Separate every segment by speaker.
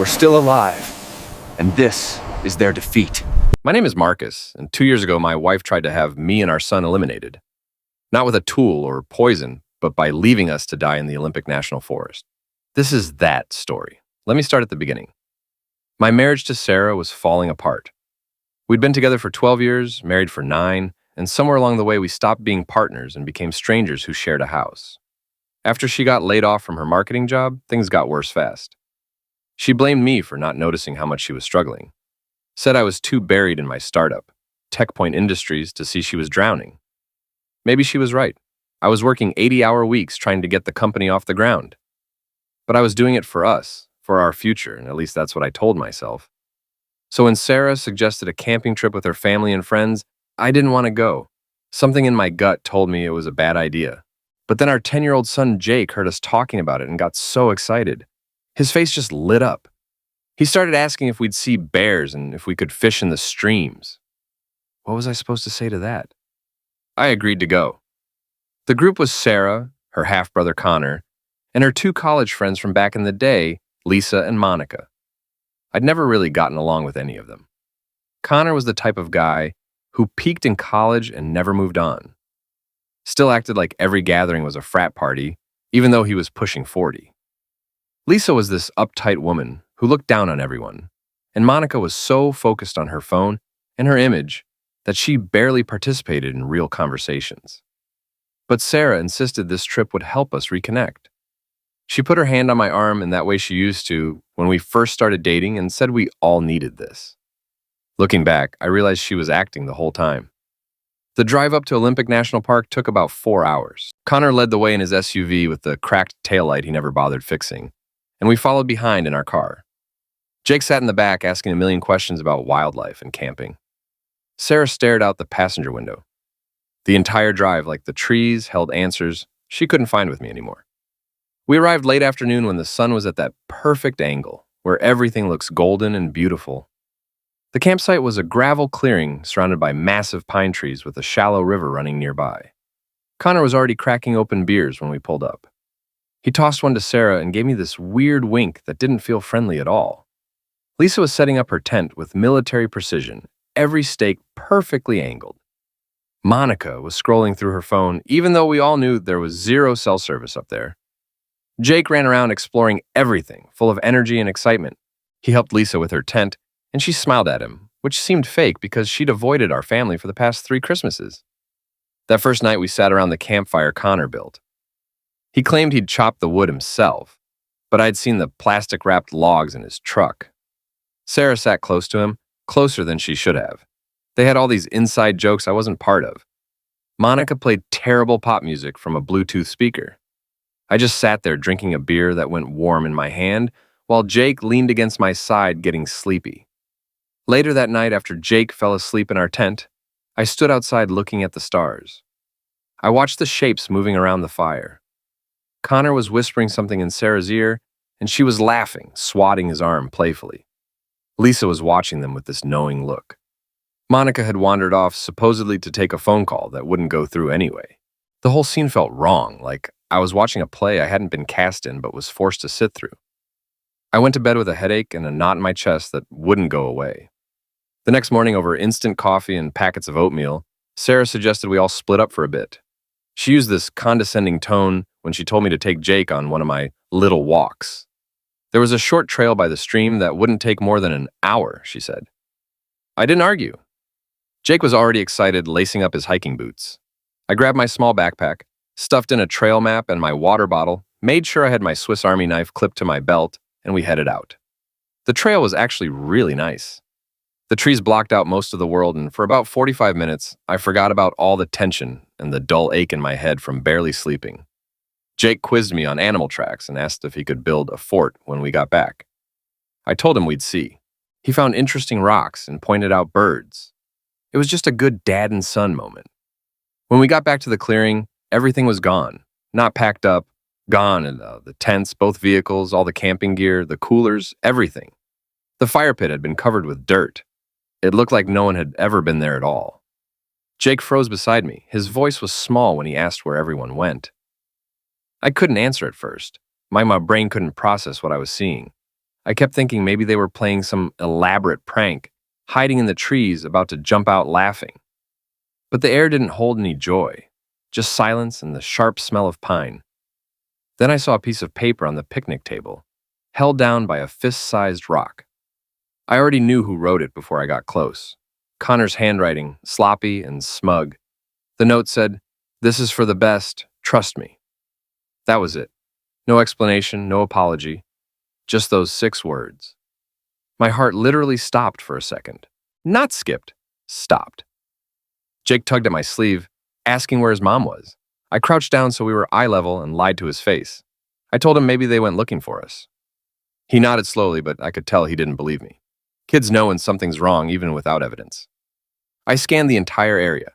Speaker 1: were still alive, and this is their defeat.
Speaker 2: My name is Marcus, and 2 years ago my wife tried to have me and our son eliminated. Not with a tool or poison, but by leaving us to die in the Olympic National Forest. This is that story. Let me start at the beginning. My marriage to Sarah was falling apart. We'd been together for 12 years, married for 9, and somewhere along the way we stopped being partners and became strangers who shared a house. After she got laid off from her marketing job, things got worse fast. She blamed me for not noticing how much she was struggling. Said I was too buried in my startup, TechPoint Industries, to see she was drowning. Maybe she was right. I was working 80-hour weeks trying to get the company off the ground. But I was doing it for us, for our future, and at least that's what I told myself. So when Sarah suggested a camping trip with her family and friends, I didn't want to go. Something in my gut told me it was a bad idea. But then our 10-year-old son Jake heard us talking about it and got so excited. His face just lit up. He started asking if we'd see bears and if we could fish in the streams. What was I supposed to say to that? I agreed to go. The group was Sarah, her half-brother Connor, and her 2 college friends from back in the day, Lisa and Monica. I'd never really gotten along with any of them. Connor was the type of guy who peaked in college and never moved on. Still acted like every gathering was a frat party, even though he was pushing 40. Lisa was this uptight woman who looked down on everyone, and Monica was so focused on her phone and her image that she barely participated in real conversations. But Sarah insisted this trip would help us reconnect. She put her hand on my arm in that way she used to when we first started dating and said we all needed this. Looking back, I realized she was acting the whole time. The drive up to Olympic National Park took about 4 hours. Connor led the way in his SUV with the cracked taillight he never bothered fixing, and we followed behind in our car. Jake sat in the back asking a million questions about wildlife and camping. Sarah stared out the passenger window. The entire drive, like the trees, held answers she couldn't find with me anymore. We arrived late afternoon when the sun was at that perfect angle, where everything looks golden and beautiful. The campsite was a gravel clearing surrounded by massive pine trees with a shallow river running nearby. Connor was already cracking open beers when we pulled up. He tossed one to Sarah and gave me this weird wink that didn't feel friendly at all. Lisa was setting up her tent with military precision, every stake perfectly angled. Monica was scrolling through her phone, even though we all knew there was 0 cell service up there. Jake ran around exploring everything, full of energy and excitement. He helped Lisa with her tent, and she smiled at him, which seemed fake because she'd avoided our family for the past 3 Christmases. That first night we sat around the campfire Connor built. He claimed he'd chopped the wood himself, but I'd seen the plastic-wrapped logs in his truck. Sarah sat close to him, closer than she should have. They had all these inside jokes I wasn't part of. Monica played terrible pop music from a Bluetooth speaker. I just sat there drinking a beer that went warm in my hand, while Jake leaned against my side getting sleepy. Later that night, after Jake fell asleep in our tent, I stood outside looking at the stars. I watched the shapes moving around the fire. Connor was whispering something in Sarah's ear, and she was laughing, swatting his arm playfully. Lisa was watching them with this knowing look. Monica had wandered off supposedly to take a phone call that wouldn't go through anyway. The whole scene felt wrong, like I was watching a play I hadn't been cast in but was forced to sit through. I went to bed with a headache and a knot in my chest that wouldn't go away. The next morning, over instant coffee and packets of oatmeal, Sarah suggested we all split up for a bit. She used this condescending tone when she told me to take Jake on one of my little walks. There was a short trail by the stream that wouldn't take more than an hour, she said. I didn't argue. Jake was already excited, lacing up his hiking boots. I grabbed my small backpack, stuffed in a trail map and my water bottle, made sure I had my Swiss Army knife clipped to my belt, and we headed out. The trail was actually really nice. The trees blocked out most of the world, and for about 45 minutes, I forgot about all the tension and the dull ache in my head from barely sleeping. Jake quizzed me on animal tracks and asked if he could build a fort when we got back. I told him we'd see. He found interesting rocks and pointed out birds. It was just a good dad and son moment. When we got back to the clearing, everything was gone. Not packed up, gone, and the tents, both vehicles, all the camping gear, the coolers, everything. The fire pit had been covered with dirt. It looked like no one had ever been there at all. Jake froze beside me. His voice was small when he asked where everyone went. I couldn't answer at first. My brain couldn't process what I was seeing. I kept thinking maybe they were playing some elaborate prank, hiding in the trees, about to jump out laughing. But the air didn't hold any joy, just silence and the sharp smell of pine. Then I saw a piece of paper on the picnic table, held down by a fist-sized rock. I already knew who wrote it before I got close. Connor's handwriting, sloppy and smug. The note said, "This is for the best, trust me." That was it. No explanation, no apology, just those 6 words. My heart literally stopped for a second. Not skipped, stopped. Jake tugged at my sleeve, asking where his mom was. I crouched down so we were eye level and lied to his face. I told him maybe they went looking for us. He nodded slowly, but I could tell he didn't believe me. Kids know when something's wrong even without evidence. I scanned the entire area.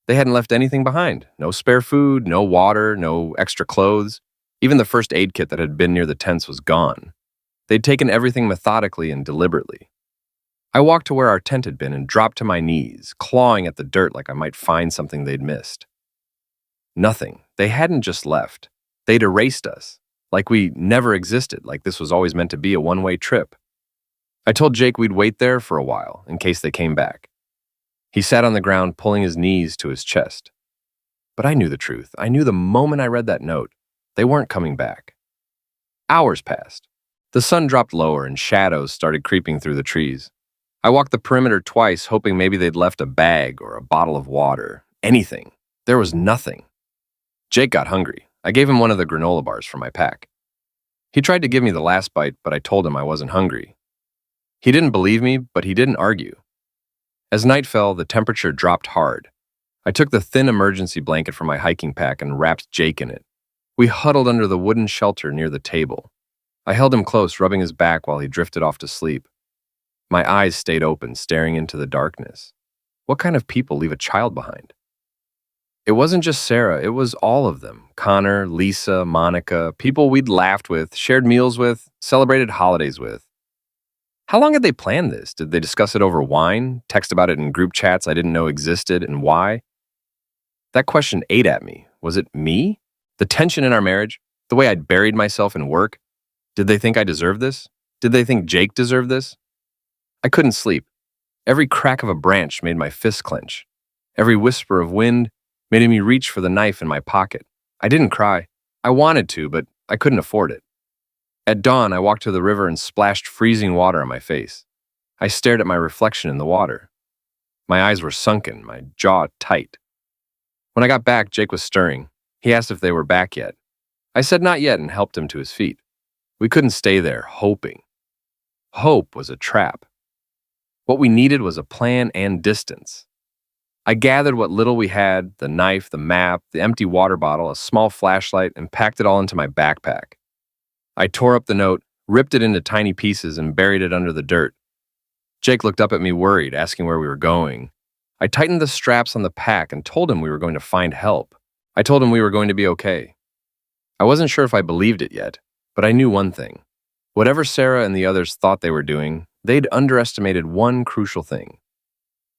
Speaker 2: They hadn't left anything behind. No spare food, no water, no extra clothes. Even the first aid kit that had been near the tents was gone. They'd taken everything methodically and deliberately. I walked to where our tent had been and dropped to my knees, clawing at the dirt like I might find something they'd missed. Nothing. They hadn't just left. They'd erased us, like we never existed, like this was always meant to be a one-way trip. I told Jake we'd wait there for a while, in case they came back. He sat on the ground, pulling his knees to his chest. But I knew the truth. I knew the moment I read that note, they weren't coming back. Hours passed. The sun dropped lower and shadows started creeping through the trees. I walked the perimeter twice, hoping maybe they'd left a bag or a bottle of water. Anything. There was nothing. Jake got hungry. I gave him one of the granola bars from my pack. He tried to give me the last bite, but I told him I wasn't hungry. He didn't believe me, but he didn't argue. As night fell, the temperature dropped hard. I took the thin emergency blanket from my hiking pack and wrapped Jake in it. We huddled under the wooden shelter near the table. I held him close, rubbing his back while he drifted off to sleep. My eyes stayed open, staring into the darkness. What kind of people leave a child behind? It wasn't just Sarah, it was all of them. Connor, Lisa, Monica, people we'd laughed with, shared meals with, celebrated holidays with. How long had they planned this? Did they discuss it over wine, text about it in group chats I didn't know existed, and why? That question ate at me. Was it me? The tension in our marriage? The way I'd buried myself in work? Did they think I deserved this? Did they think Jake deserved this? I couldn't sleep. Every crack of a branch made my fists clench. Every whisper of wind made me reach for the knife in my pocket. I didn't cry. I wanted to, but I couldn't afford it. At dawn, I walked to the river and splashed freezing water on my face. I stared at my reflection in the water. My eyes were sunken, my jaw tight. When I got back, Jake was stirring. He asked if they were back yet. I said not yet and helped him to his feet. We couldn't stay there, hoping. Hope was a trap. What we needed was a plan and distance. I gathered what little we had, the knife, the map, the empty water bottle, a small flashlight, and packed it all into my backpack. I tore up the note, ripped it into tiny pieces, and buried it under the dirt. Jake looked up at me worried, asking where we were going. I tightened the straps on the pack and told him we were going to find help. I told him we were going to be okay. I wasn't sure if I believed it yet, but I knew one thing. Whatever Sarah and the others thought they were doing, they'd underestimated one crucial thing.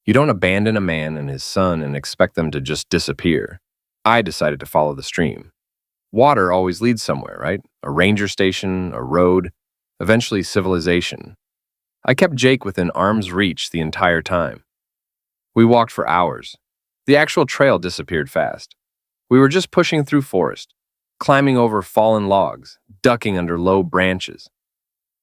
Speaker 2: You don't abandon a man and his son and expect them to just disappear. I decided to follow the stream. Water always leads somewhere, right? A ranger station, a road, eventually civilization. I kept Jake within arm's reach the entire time. We walked for hours. The actual trail disappeared fast. We were just pushing through forest, climbing over fallen logs, ducking under low branches.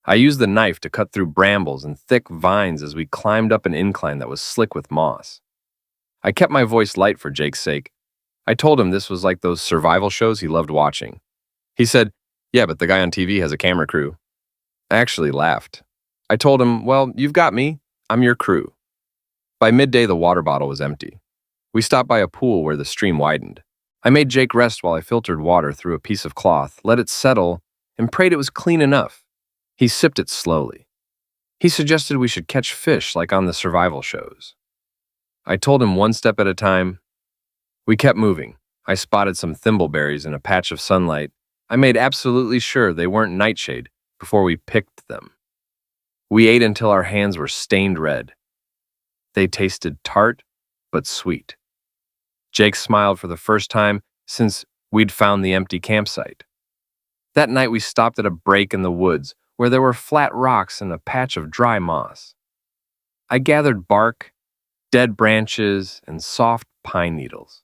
Speaker 2: I used the knife to cut through brambles and thick vines as we climbed up an incline that was slick with moss. I kept my voice light for Jake's sake. I told him this was like those survival shows he loved watching. He said, "Yeah, but the guy on TV has a camera crew." I actually laughed. I told him, "Well, you've got me. I'm your crew." By midday, the water bottle was empty. We stopped by a pool where the stream widened. I made Jake rest while I filtered water through a piece of cloth, let it settle, and prayed it was clean enough. He sipped it slowly. He suggested we should catch fish like on the survival shows. I told him one step at a time. We kept moving. I spotted some thimbleberries in a patch of sunlight. I made absolutely sure they weren't nightshade before we picked them. We ate until our hands were stained red. They tasted tart, but sweet. Jake smiled for the first time since we'd found the empty campsite. That night we stopped at a break in the woods where there were flat rocks and a patch of dry moss. I gathered bark, dead branches, and soft pine needles.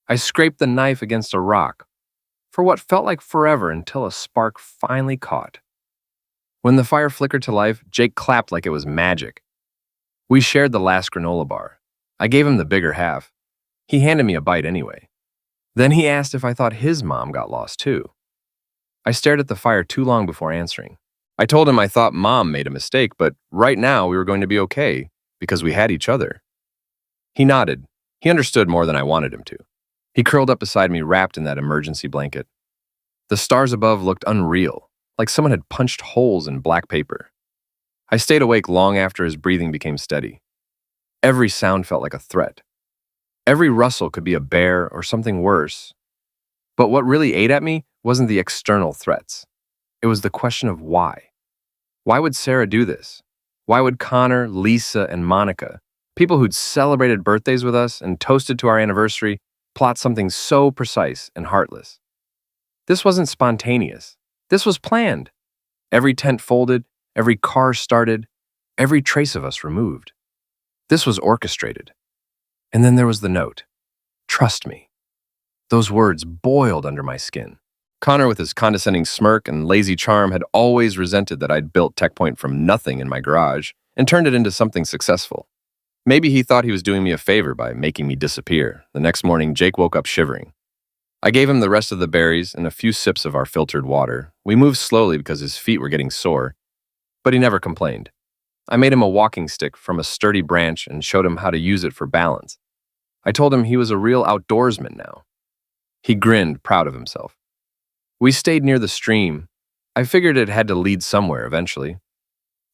Speaker 2: I scraped the knife against a rock for what felt like forever until a spark finally caught. When the fire flickered to life, Jake clapped like it was magic. We shared the last granola bar. I gave him the bigger half. He handed me a bite anyway. Then he asked if I thought his mom got lost too. I stared at the fire too long before answering. I told him I thought Mom made a mistake, but right now we were going to be okay because we had each other. He nodded. He understood more than I wanted him to. He curled up beside me, wrapped in that emergency blanket. The stars above looked unreal, like someone had punched holes in black paper. I stayed awake long after his breathing became steady. Every sound felt like a threat. Every rustle could be a bear or something worse. But what really ate at me wasn't the external threats. It was the question of why. Why would Sarah do this? Why would Connor, Lisa, and Monica, people who'd celebrated birthdays with us and toasted to our anniversary, plot something so precise and heartless? This wasn't spontaneous. This was planned. Every tent folded, every car started, every trace of us removed. This was orchestrated. And then there was the note. Trust me. Those words boiled under my skin. Connor, with his condescending smirk and lazy charm, had always resented that I'd built TechPoint from nothing in my garage and turned it into something successful. Maybe he thought he was doing me a favor by making me disappear. The next morning, Jake woke up shivering. I gave him the rest of the berries and a few sips of our filtered water. We moved slowly because his feet were getting sore, but he never complained. I made him a walking stick from a sturdy branch and showed him how to use it for balance. I told him he was a real outdoorsman now. He grinned, proud of himself. We stayed near the stream. I figured it had to lead somewhere eventually.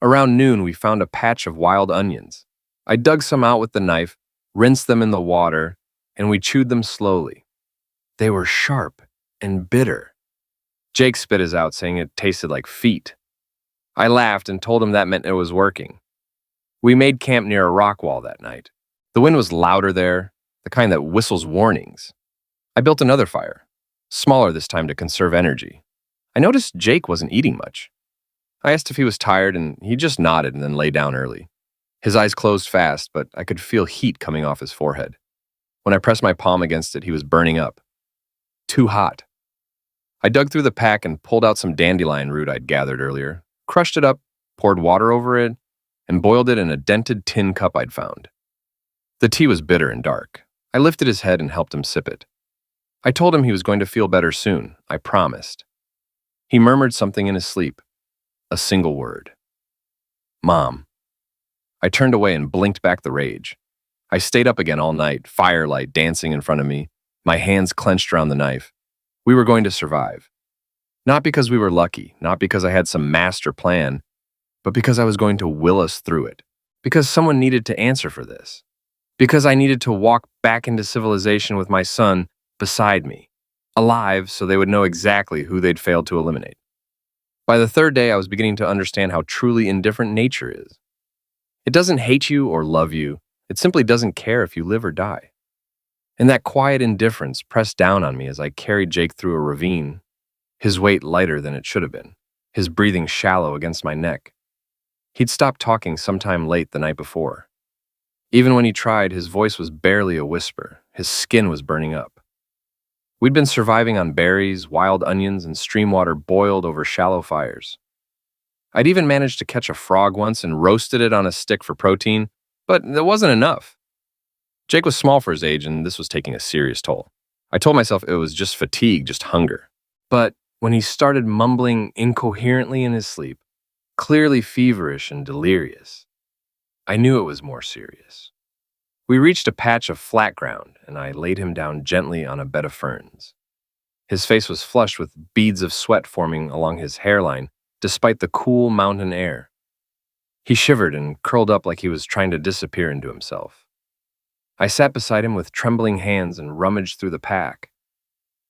Speaker 2: Around noon, we found a patch of wild onions. I dug some out with the knife, rinsed them in the water, and we chewed them slowly. They were sharp and bitter. Jake spit his out, saying it tasted like feet. I laughed and told him that meant it was working. We made camp near a rock wall that night. The wind was louder there, the kind that whistles warnings. I built another fire, smaller this time to conserve energy. I noticed Jake wasn't eating much. I asked if he was tired, and he just nodded and then lay down early. His eyes closed fast, but I could feel heat coming off his forehead. When I pressed my palm against it, he was burning up. Too hot. I dug through the pack and pulled out some dandelion root I'd gathered earlier, crushed it up, poured water over it, and boiled it in a dented tin cup I'd found. The tea was bitter and dark. I lifted his head and helped him sip it. I told him he was going to feel better soon, I promised. He murmured something in his sleep, a single word. Mom. I turned away and blinked back the rage. I stayed up again all night, firelight dancing in front of me, my hands clenched around the knife. We were going to survive. Not because we were lucky, not because I had some master plan, but because I was going to will us through it. Because someone needed to answer for this. Because I needed to walk back into civilization with my son beside me, alive so they would know exactly who they'd failed to eliminate. By the third day, I was beginning to understand how truly indifferent nature is. It doesn't hate you or love you. It simply doesn't care if you live or die. And that quiet indifference pressed down on me as I carried Jake through a ravine, his weight lighter than it should have been, his breathing shallow against my neck. He'd stopped talking sometime late the night before. Even when he tried, his voice was barely a whisper. His skin was burning up. We'd been surviving on berries, wild onions, and stream water boiled over shallow fires. I'd even managed to catch a frog once and roasted it on a stick for protein, but it wasn't enough. Jake was small for his age, and this was taking a serious toll. I told myself it was just fatigue, just hunger. But when he started mumbling incoherently in his sleep, clearly feverish and delirious, I knew it was more serious. We reached a patch of flat ground, and I laid him down gently on a bed of ferns. His face was flushed with beads of sweat forming along his hairline, despite the cool mountain air. He shivered and curled up like he was trying to disappear into himself. I sat beside him with trembling hands and rummaged through the pack.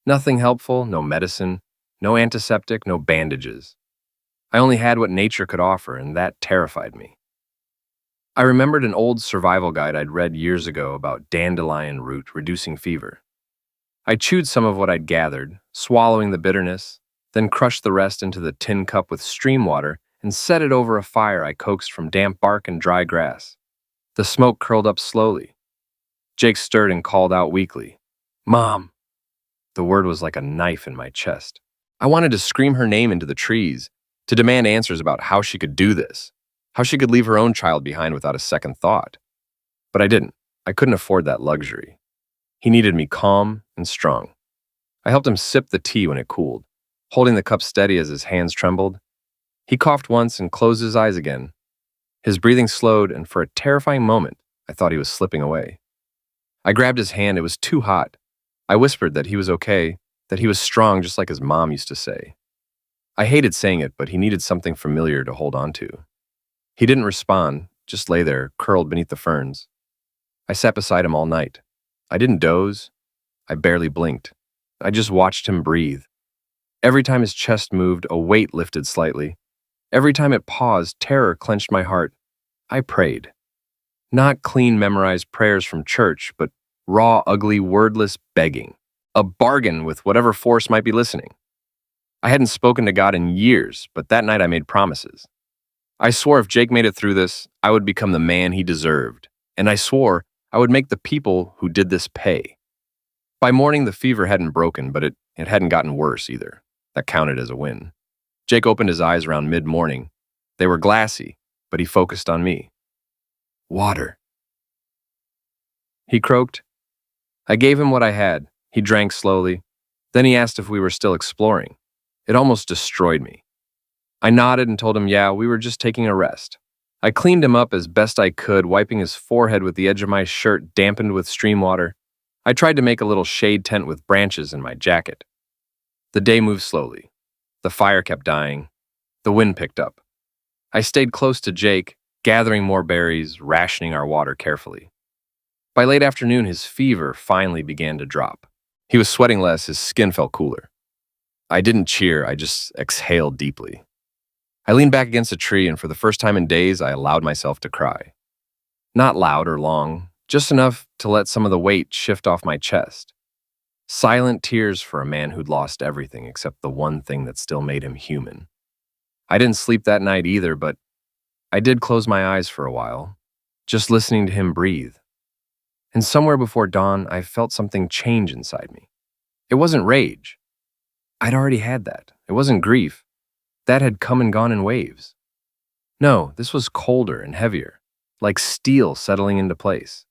Speaker 2: Nothing helpful, no medicine, no antiseptic, no bandages. I only had what nature could offer, and that terrified me. I remembered an old survival guide I'd read years ago about dandelion root reducing fever. I chewed some of what I'd gathered, swallowing the bitterness, then crushed the rest into the tin cup with stream water and set it over a fire I coaxed from damp bark and dry grass. The smoke curled up slowly. Jake stirred and called out weakly, "Mom!" The word was like a knife in my chest. I wanted to scream her name into the trees, to demand answers about how she could do this, how she could leave her own child behind without a second thought. But I didn't. I couldn't afford that luxury. He needed me calm and strong. I helped him sip the tea when it cooled, holding the cup steady as his hands trembled. He coughed once and closed his eyes again. His breathing slowed, and for a terrifying moment, I thought he was slipping away. I grabbed his hand. It was too hot. I whispered that he was okay, that he was strong just like his mom used to say. I hated saying it, but he needed something familiar to hold on to. He didn't respond, just lay there, curled beneath the ferns. I sat beside him all night. I didn't doze. I barely blinked. I just watched him breathe. Every time his chest moved, a weight lifted slightly. Every time it paused, terror clenched my heart. I prayed. Not clean, memorized prayers from church, but raw, ugly, wordless begging. A bargain with whatever force might be listening. I hadn't spoken to God in years, but that night I made promises. I swore if Jake made it through this, I would become the man he deserved. And I swore I would make the people who did this pay. By morning, the fever hadn't broken, but it hadn't gotten worse either. That counted as a win. Jake opened his eyes around mid-morning. They were glassy, but he focused on me. "Water," he croaked. I gave him what I had. He drank slowly. Then he asked if we were still exploring. It almost destroyed me. I nodded and told him, yeah, we were just taking a rest. I cleaned him up as best I could, wiping his forehead with the edge of my shirt dampened with stream water. I tried to make a little shade tent with branches in my jacket. The day moved slowly. The fire kept dying. The wind picked up. I stayed close to Jake, gathering more berries, rationing our water carefully. By late afternoon, his fever finally began to drop. He was sweating less, his skin felt cooler. I didn't cheer, I just exhaled deeply. I leaned back against a tree, and for the first time in days, I allowed myself to cry. Not loud or long, just enough to let some of the weight shift off my chest. Silent tears for a man who'd lost everything except the one thing that still made him human. I didn't sleep that night either, but I did close my eyes for a while, just listening to him breathe. And somewhere before dawn, I felt something change inside me. It wasn't rage. I'd already had that. It wasn't grief. That had come and gone in waves. No, this was colder and heavier, like steel settling into place.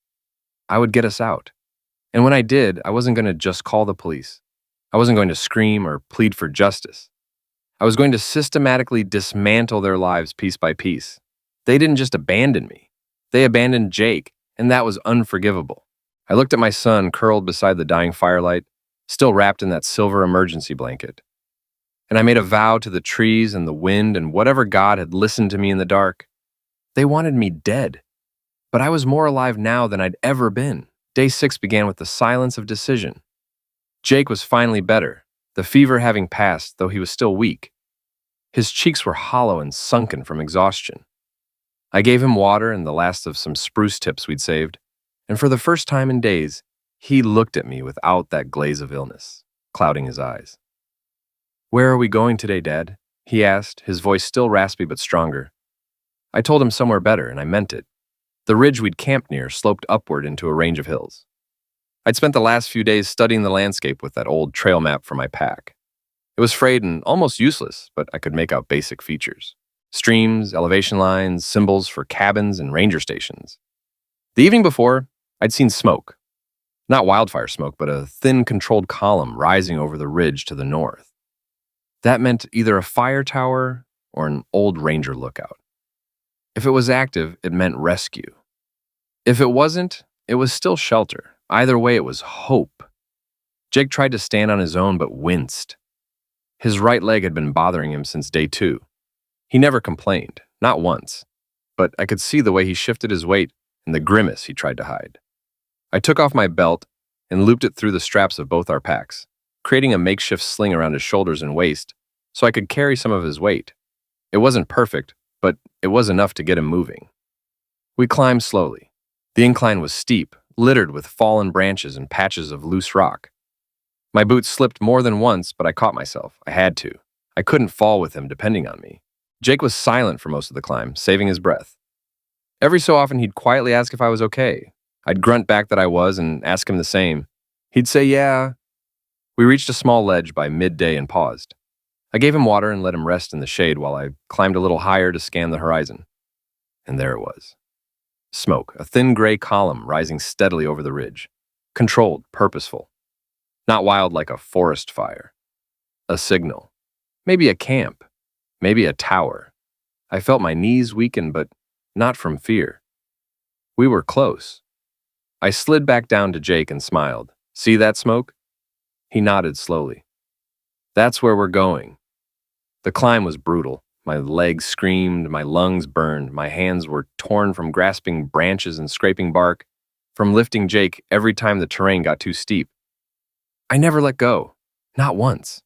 Speaker 2: I would get us out. And when I did, I wasn't going to just call the police. I wasn't going to scream or plead for justice. I was going to systematically dismantle their lives piece by piece. They didn't just abandon me. They abandoned Jake, and that was unforgivable. I looked at my son curled beside the dying firelight, still wrapped in that silver emergency blanket. And I made a vow to the trees and the wind and whatever God had listened to me in the dark. They wanted me dead. But I was more alive now than I'd ever been. Day 6 began with the silence of decision. Jake was finally better, the fever having passed, though he was still weak. His cheeks were hollow and sunken from exhaustion. I gave him water and the last of some spruce tips we'd saved, and for the first time in days, he looked at me without that glaze of illness, clouding his eyes. "Where are we going today, Dad?" he asked, his voice still raspy but stronger. I told him somewhere better, and I meant it. The ridge we'd camped near sloped upward into a range of hills. I'd spent the last few days studying the landscape with that old trail map for my pack. It was frayed and almost useless, but I could make out basic features. Streams, elevation lines, symbols for cabins and ranger stations. The evening before, I'd seen smoke. Not wildfire smoke, but a thin controlled column rising over the ridge to the north. That meant either a fire tower or an old ranger lookout. If it was active, it meant rescue. If it wasn't, it was still shelter. Either way, it was hope. Jake tried to stand on his own, but winced. His right leg had been bothering him since day 2. He never complained, not once, but I could see the way he shifted his weight and the grimace he tried to hide. I took off my belt and looped it through the straps of both our packs, creating a makeshift sling around his shoulders and waist so I could carry some of his weight. It wasn't perfect, but it was enough to get him moving. We climbed slowly. The incline was steep, littered with fallen branches and patches of loose rock. My boots slipped more than once, but I caught myself. I had to. I couldn't fall with him depending on me. Jake was silent for most of the climb, saving his breath. Every so often, he'd quietly ask if I was okay. I'd grunt back that I was and ask him the same. He'd say, yeah. We reached a small ledge by midday and paused. I gave him water and let him rest in the shade while I climbed a little higher to scan the horizon. And there it was. Smoke, a thin gray column rising steadily over the ridge. Controlled, purposeful. Not wild like a forest fire. A signal. Maybe a camp. Maybe a tower. I felt my knees weaken, but not from fear. We were close. I slid back down to Jake and smiled. See that smoke? He nodded slowly. That's where we're going. The climb was brutal. My legs screamed, my lungs burned, my hands were torn from grasping branches and scraping bark, from lifting Jake every time the terrain got too steep. I never let go. Not once.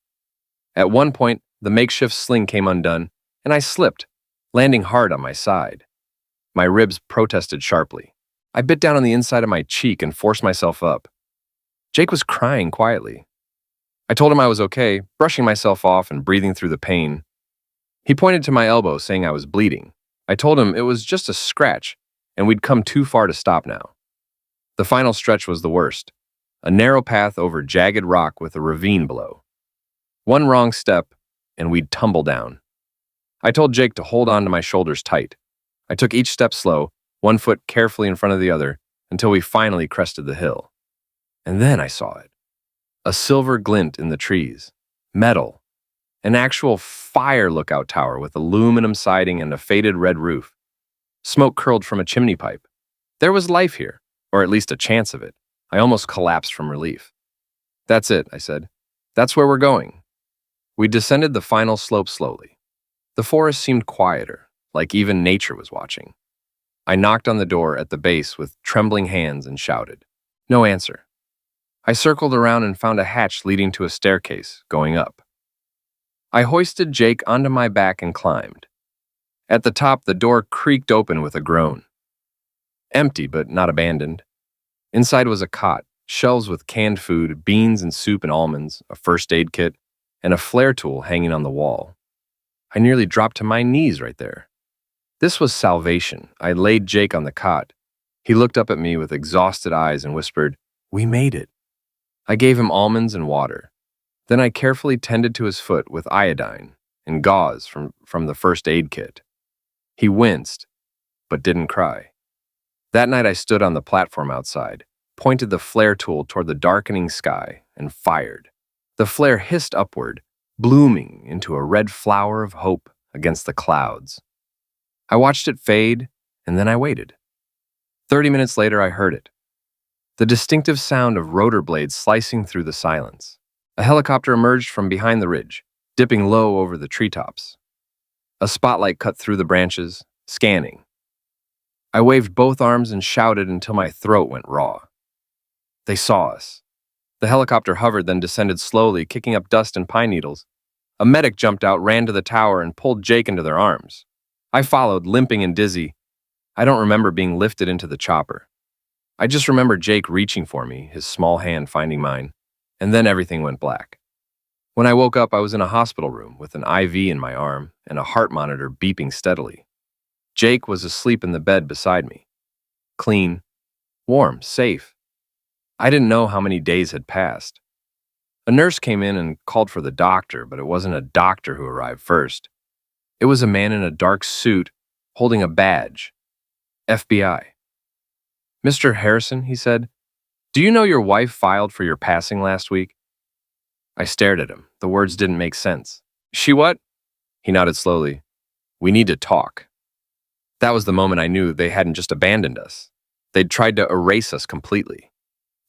Speaker 2: At one point, the makeshift sling came undone, and I slipped, landing hard on my side. My ribs protested sharply. I bit down on the inside of my cheek and forced myself up. Jake was crying quietly. I told him I was okay, brushing myself off and breathing through the pain. He pointed to my elbow, saying I was bleeding. I told him it was just a scratch, and we'd come too far to stop now. The final stretch was the worst. A narrow path over jagged rock with a ravine below. One wrong step, and we'd tumble down. I told Jake to hold on to my shoulders tight. I took each step slow, one foot carefully in front of the other, until we finally crested the hill. And then I saw it. A silver glint in the trees. Metal. An actual fire lookout tower with aluminum siding and a faded red roof. Smoke curled from a chimney pipe. There was life here, or at least a chance of it. I almost collapsed from relief. That's it, I said. That's where we're going. We descended the final slope slowly. The forest seemed quieter, like even nature was watching. I knocked on the door at the base with trembling hands and shouted. No answer. I circled around and found a hatch leading to a staircase, going up. I hoisted Jake onto my back and climbed. At the top, the door creaked open with a groan. Empty, but not abandoned. Inside was a cot, shelves with canned food, beans and soup and almonds, a first aid kit, and a flare tool hanging on the wall. I nearly dropped to my knees right there. This was salvation. I laid Jake on the cot. He looked up at me with exhausted eyes and whispered, "We made it." I gave him almonds and water. Then I carefully tended to his foot with iodine and gauze from the first aid kit. He winced, but didn't cry. That night I stood on the platform outside, pointed the flare tool toward the darkening sky, and fired. The flare hissed upward, blooming into a red flower of hope against the clouds. I watched it fade, and then I waited. 30 minutes later, I heard it. The distinctive sound of rotor blades slicing through the silence. A helicopter emerged from behind the ridge, dipping low over the treetops. A spotlight cut through the branches, scanning. I waved both arms and shouted until my throat went raw. They saw us. The helicopter hovered, then descended slowly, kicking up dust and pine needles. A medic jumped out, ran to the tower, and pulled Jake into their arms. I followed, limping and dizzy. I don't remember being lifted into the chopper. I just remember Jake reaching for me, his small hand finding mine, and then everything went black. When I woke up, I was in a hospital room with an IV in my arm and a heart monitor beeping steadily. Jake was asleep in the bed beside me. Clean, warm, safe. I didn't know how many days had passed. A nurse came in and called for the doctor, but it wasn't a doctor who arrived first. It was a man in a dark suit holding a badge. FBI. "Mr. Harrison," he said, "do you know your wife filed for your passing last week?" I stared at him. The words didn't make sense. "She what?" He nodded slowly. "We need to talk." That was the moment I knew they hadn't just abandoned us. They'd tried to erase us completely.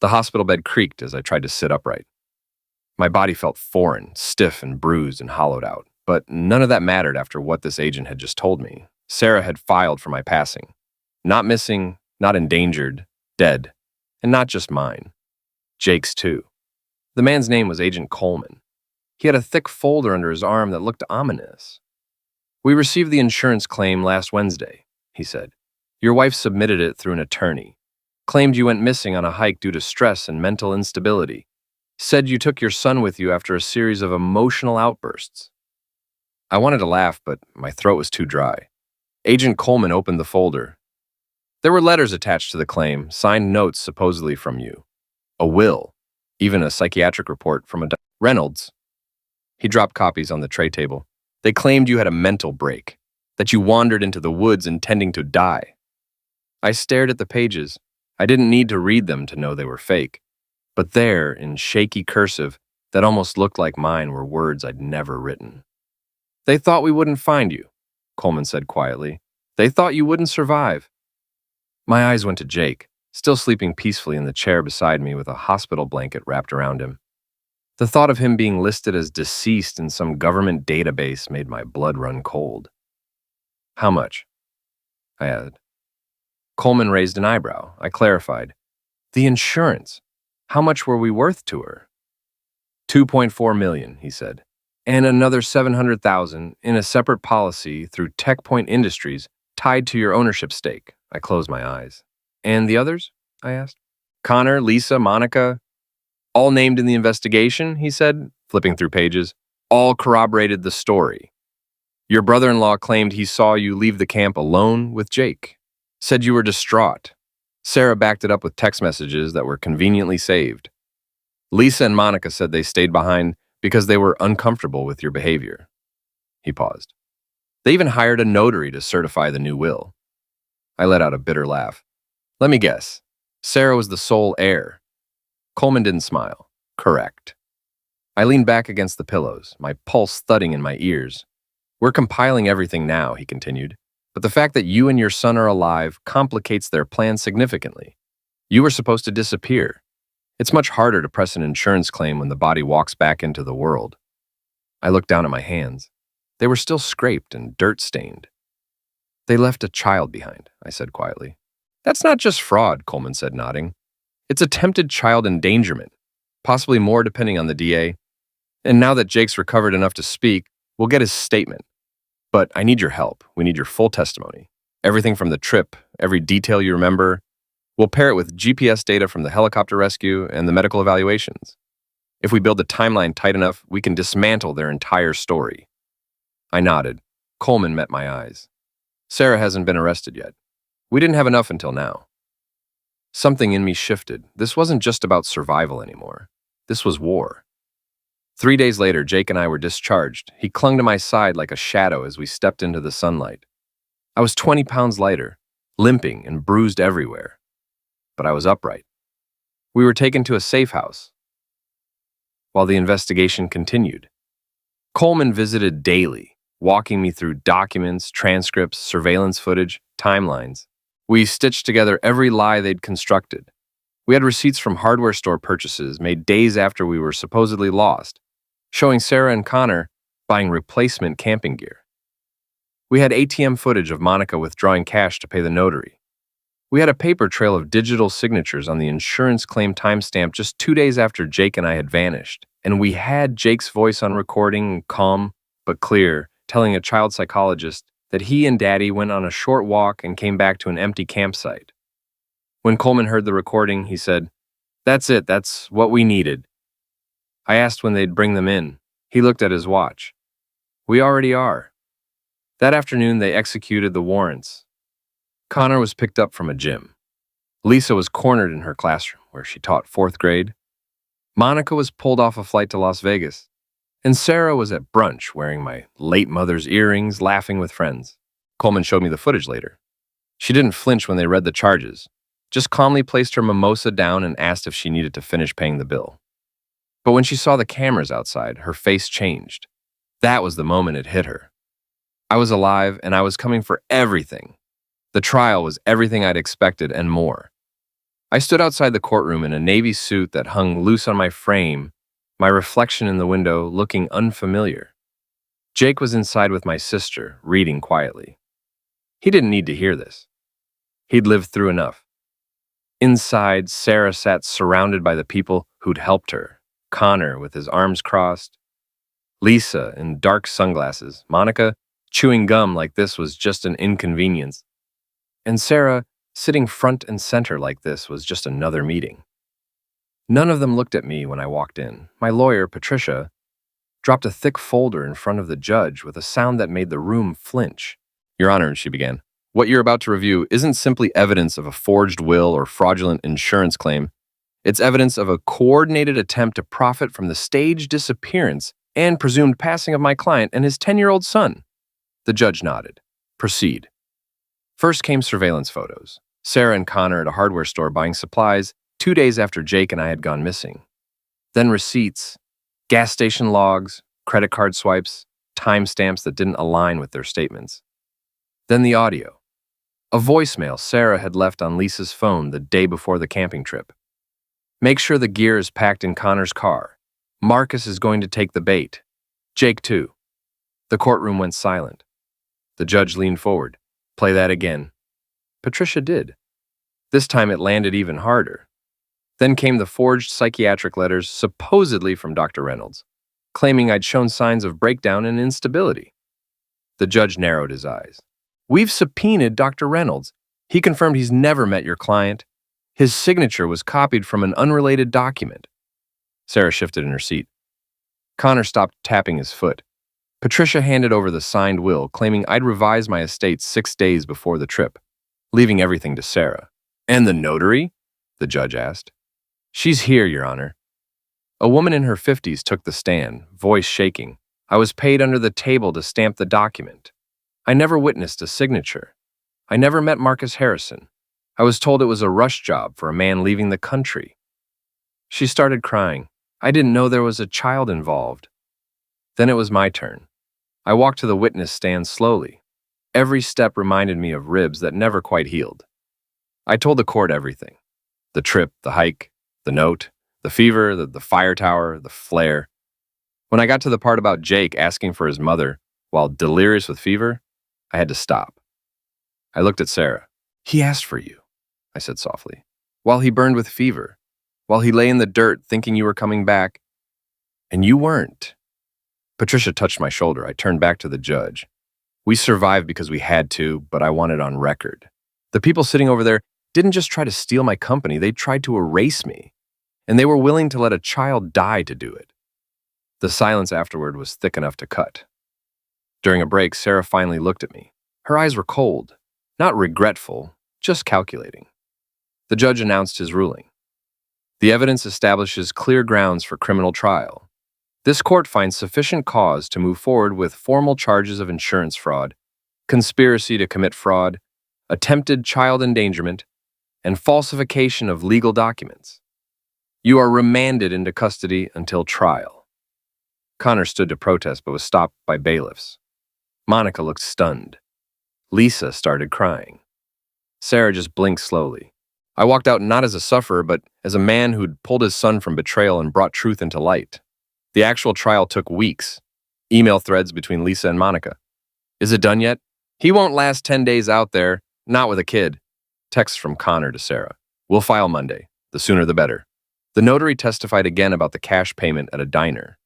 Speaker 2: The hospital bed creaked as I tried to sit upright. My body felt foreign, stiff and bruised and hollowed out, but none of that mattered after what this agent had just told me. Sarah had filed for my passing. Not missing, not endangered, dead, and not just mine. Jake's too. The man's name was Agent Coleman. He had a thick folder under his arm that looked ominous. "We received the insurance claim last Wednesday," he said. "Your wife submitted it through an attorney. Claimed you went missing on a hike due to stress and mental instability. Said you took your son with you after a series of emotional outbursts. I wanted to laugh, but my throat was too dry. Agent Coleman opened the folder. There were letters attached to the claim, signed notes supposedly from you, a will, even a psychiatric report from a Reynolds. He dropped copies on the tray table. They claimed you had a mental break, that you wandered into the woods intending to die. I stared at the pages. I didn't need to read them to know they were fake. But there, in shaky cursive that almost looked like mine, were words I'd never written. They thought we wouldn't find you, Coleman said quietly. They thought you wouldn't survive. My eyes went to Jake, still sleeping peacefully in the chair beside me with a hospital blanket wrapped around him. The thought of him being listed as deceased in some government database made my blood run cold. How much? I added. Coleman raised an eyebrow. I clarified. The insurance. How much were we worth to her? $2.4 million, he said, and another $700,000 in a separate policy through TechPoint Industries tied to your ownership stake. I closed my eyes. And the others? I asked. Connor, Lisa, Monica, all named in the investigation, he said, flipping through pages. All corroborated the story. Your brother-in-law claimed he saw you leave the camp alone with Jake. Said you were distraught. Sarah backed it up with text messages that were conveniently saved. Lisa and Monica said they stayed behind because they were uncomfortable with your behavior. He paused. They even hired a notary to certify the new will. I let out a bitter laugh. Let me guess. Sarah was the sole heir. Coleman didn't smile. Correct. I leaned back against the pillows, my pulse thudding in my ears. We're compiling everything now, he continued. But the fact that you and your son are alive complicates their plan significantly. You were supposed to disappear. It's much harder to press an insurance claim when the body walks back into the world. I looked down at my hands. They were still scraped and dirt-stained. They left a child behind, I said quietly. That's not just fraud, Coleman said, nodding. It's attempted child endangerment, possibly more depending on the DA. And now that Jake's recovered enough to speak, we'll get his statement. But I need your help. We need your full testimony. Everything from the trip, every detail you remember. We'll pair it with GPS data from the helicopter rescue and the medical evaluations. If we build the timeline tight enough, we can dismantle their entire story. I nodded. Coleman met my eyes. Sarah hasn't been arrested yet. We didn't have enough until now. Something in me shifted. This wasn't just about survival anymore. This was war. 3 days later, Jake and I were discharged. He clung to my side like a shadow as we stepped into the sunlight. I was 20 pounds lighter, limping and bruised everywhere. But I was upright. We were taken to a safe house while the investigation continued. Coleman visited daily, walking me through documents, transcripts, surveillance footage, timelines. We stitched together every lie they'd constructed. We had receipts from hardware store purchases made days after we were supposedly lost, showing Sarah and Connor buying replacement camping gear. We had ATM footage of Monica withdrawing cash to pay the notary. We had a paper trail of digital signatures on the insurance claim timestamp just 2 days after Jake and I had vanished. And we had Jake's voice on recording, calm but clear, telling a child psychologist that he and Daddy went on a short walk and came back to an empty campsite. When Coleman heard the recording, he said, "That's it, that's what we needed." I asked when they'd bring them in. He looked at his watch. "We already are." That afternoon, they executed the warrants. Connor was picked up from a gym. Lisa was cornered in her classroom, where she taught 4th grade. Monica was pulled off a flight to Las Vegas. And Sarah was at brunch, wearing my late mother's earrings, laughing with friends. Coleman showed me the footage later. She didn't flinch when they read the charges, just calmly placed her mimosa down and asked if she needed to finish paying the bill. But when she saw the cameras outside, her face changed. That was the moment it hit her. I was alive, and I was coming for everything. The trial was everything I'd expected and more. I stood outside the courtroom in a navy suit that hung loose on my frame, my reflection in the window looking unfamiliar. Jake was inside with my sister, reading quietly. He didn't need to hear this. He'd lived through enough. Inside, Sarah sat surrounded by the people who'd helped her. Connor with his arms crossed. Lisa in dark sunglasses. Monica chewing gum like this was just an inconvenience. And Sarah sitting front and center like this was just another meeting. None of them looked at me when I walked in. My lawyer, Patricia, dropped a thick folder in front of the judge with a sound that made the room flinch. "Your Honor," she began, "what you're about to review isn't simply evidence of a forged will or fraudulent insurance claim. It's evidence of a coordinated attempt to profit from the staged disappearance and presumed passing of my client and his 10-year-old son." The judge nodded. "Proceed." First came surveillance photos. Sarah and Connor at a hardware store buying supplies 2 days after Jake and I had gone missing. Then receipts, gas station logs, credit card swipes, timestamps that didn't align with their statements. Then the audio. A voicemail Sarah had left on Lisa's phone the day before the camping trip. "Make sure the gear is packed in Connor's car. Marcus is going to take the bait. Jake too." The courtroom went silent. The judge leaned forward. "Play that again." Patricia did. This time it landed even harder. Then came the forged psychiatric letters supposedly from Dr. Reynolds, claiming I'd shown signs of breakdown and instability. The judge narrowed his eyes. "We've subpoenaed Dr. Reynolds. He confirmed he's never met your client. His signature was copied from an unrelated document." Sarah shifted in her seat. Connor stopped tapping his foot. Patricia handed over the signed will, claiming I'd revised my estate 6 days before the trip, leaving everything to Sarah. "And the notary?" the judge asked. "She's here, Your Honor." A woman in her 50s took the stand, voice shaking. "I was paid under the table to stamp the document. I never witnessed a signature. I never met Marcus Harrison. I was told it was a rush job for a man leaving the country." She started crying. "I didn't know there was a child involved." Then it was my turn. I walked to the witness stand slowly. Every step reminded me of ribs that never quite healed. I told the court everything. The trip, the hike, the note, the fever, the fire tower, the flare. When I got to the part about Jake asking for his mother while delirious with fever, I had to stop. I looked at Sarah. "He asked for you," I said softly, "while he burned with fever, while he lay in the dirt thinking you were coming back, and you weren't." Patricia touched my shoulder. I turned back to the judge. "We survived because we had to, but I want it on record. The people sitting over there didn't just try to steal my company, they tried to erase me. And they were willing to let a child die to do it." The silence afterward was thick enough to cut. During a break, Sarah finally looked at me. Her eyes were cold, not regretful, just calculating. The judge announced his ruling. "The evidence establishes clear grounds for criminal trial. This court finds sufficient cause to move forward with formal charges of insurance fraud, conspiracy to commit fraud, attempted child endangerment, and falsification of legal documents. You are remanded into custody until trial." Connor stood to protest but was stopped by bailiffs. Monica looked stunned. Lisa started crying. Sarah just blinked slowly. I walked out not as a sufferer, but as a man who'd pulled his son from betrayal and brought truth into light. The actual trial took weeks. Email threads between Lisa and Monica. "Is it done yet? He won't last 10 days out there, not with a kid." Texts from Connor to Sarah. "We'll file Monday. The sooner the better." The notary testified again about the cash payment at a diner.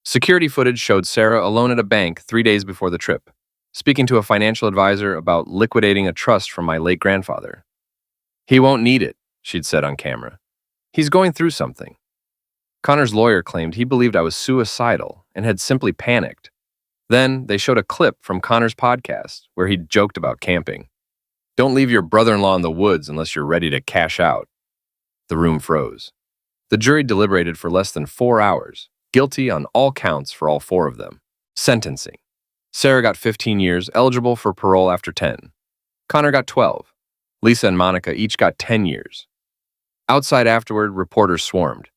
Speaker 2: Security footage showed Sarah alone at a bank 3 days before the trip, speaking to a financial advisor about liquidating a trust from my late grandfather. "He won't need it," she'd said on camera. "He's going through something." Connor's lawyer claimed he believed I was suicidal and had simply panicked. Then they showed a clip from Connor's podcast where he joked about camping. "Don't leave your brother-in-law in the woods unless you're ready to cash out." The room froze. The jury deliberated for less than 4 hours, guilty on all counts for all 4 of them. Sentencing. Sarah got 15 years, eligible for parole after 10. Connor got 12. Lisa and Monica each got 10 years. Outside afterward, reporters swarmed.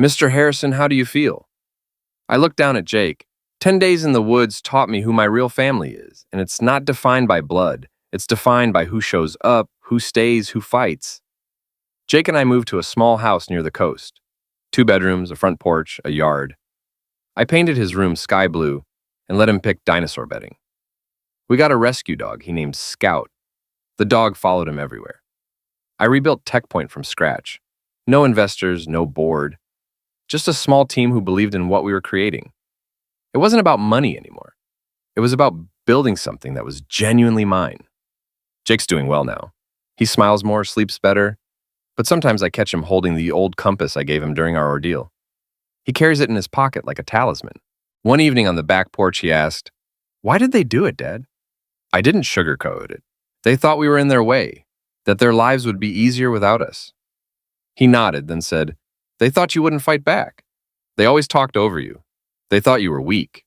Speaker 2: "Mr. Harrison, how do you feel?" I looked down at Jake. 10 days in the woods taught me who my real family is, and it's not defined by blood. It's defined by who shows up, who stays, who fights. Jake and I moved to a small house near the coast. 2 bedrooms, a front porch, a yard. I painted his room sky blue and let him pick dinosaur bedding. We got a rescue dog he named Scout. The dog followed him everywhere. I rebuilt Tech Point from scratch. No investors, no board. Just a small team who believed in what we were creating. It wasn't about money anymore. It was about building something that was genuinely mine. Jake's doing well now. He smiles more, sleeps better, but sometimes I catch him holding the old compass I gave him during our ordeal. He carries it in his pocket like a talisman. One evening on the back porch, he asked, "Why did they do it, Dad?" I didn't sugarcoat it. They thought we were in their way, that their lives would be easier without us. He nodded, then said, "They thought you wouldn't fight back. They always talked over you. They thought you were weak."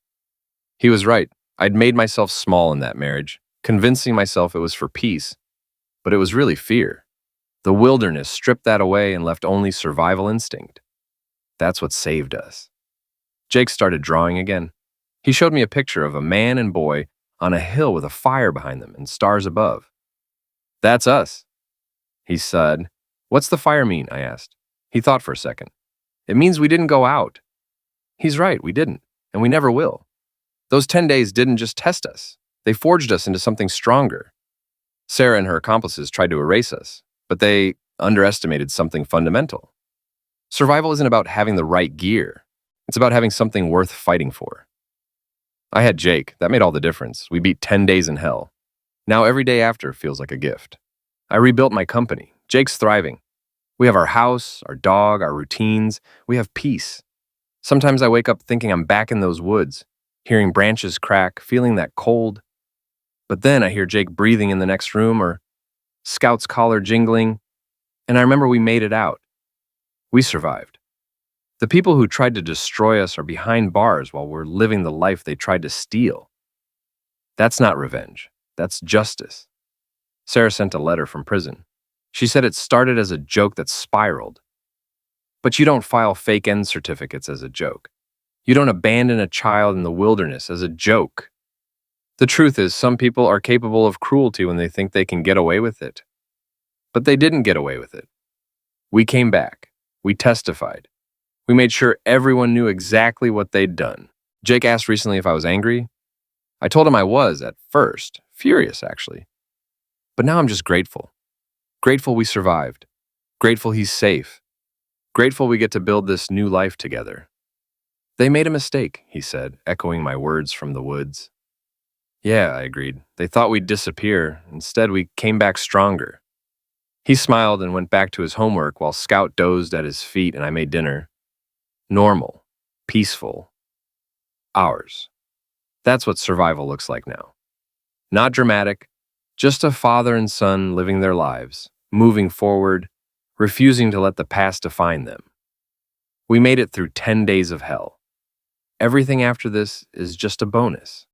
Speaker 2: He was right. I'd made myself small in that marriage, convincing myself it was for peace, but it was really fear. The wilderness stripped that away and left only survival instinct. That's what saved us. Jake started drawing again. He showed me a picture of a man and boy on a hill with a fire behind them and stars above. "That's us," he said. "What's the fire mean?" I asked. He thought for a second. "It means we didn't go out." He's right, we didn't, and we never will. Those 10 days didn't just test us. They forged us into something stronger. Sarah and her accomplices tried to erase us, but they underestimated something fundamental. Survival isn't about having the right gear. It's about having something worth fighting for. I had Jake. That made all the difference. We beat 10 days in hell. Now every day after feels like a gift. I rebuilt my company. Jake's thriving. We have our house, our dog, our routines. We have peace. Sometimes I wake up thinking I'm back in those woods, hearing branches crack, feeling that cold. But then I hear Jake breathing in the next room or Scout's collar jingling, and I remember we made it out. We survived. The people who tried to destroy us are behind bars while we're living the life they tried to steal. That's not revenge. That's justice. Sarah sent a letter from prison. She said it started as a joke that spiraled. But you don't file fake end certificates as a joke. You don't abandon a child in the wilderness as a joke. The truth is, some people are capable of cruelty when they think they can get away with it. But they didn't get away with it. We came back. We testified. We made sure everyone knew exactly what they'd done. Jake asked recently if I was angry. I told him I was at first, furious actually. But now I'm just grateful. Grateful we survived. Grateful he's safe. Grateful we get to build this new life together. "They made a mistake," he said, echoing my words from the woods. "Yeah," I agreed. "They thought we'd disappear. Instead, we came back stronger." He smiled and went back to his homework while Scout dozed at his feet and I made dinner. Normal. Peaceful. Ours. That's what survival looks like now. Not dramatic, just a father and son living their lives, moving forward, refusing to let the past define them. We made it through 10 days of hell. Everything after this is just a bonus.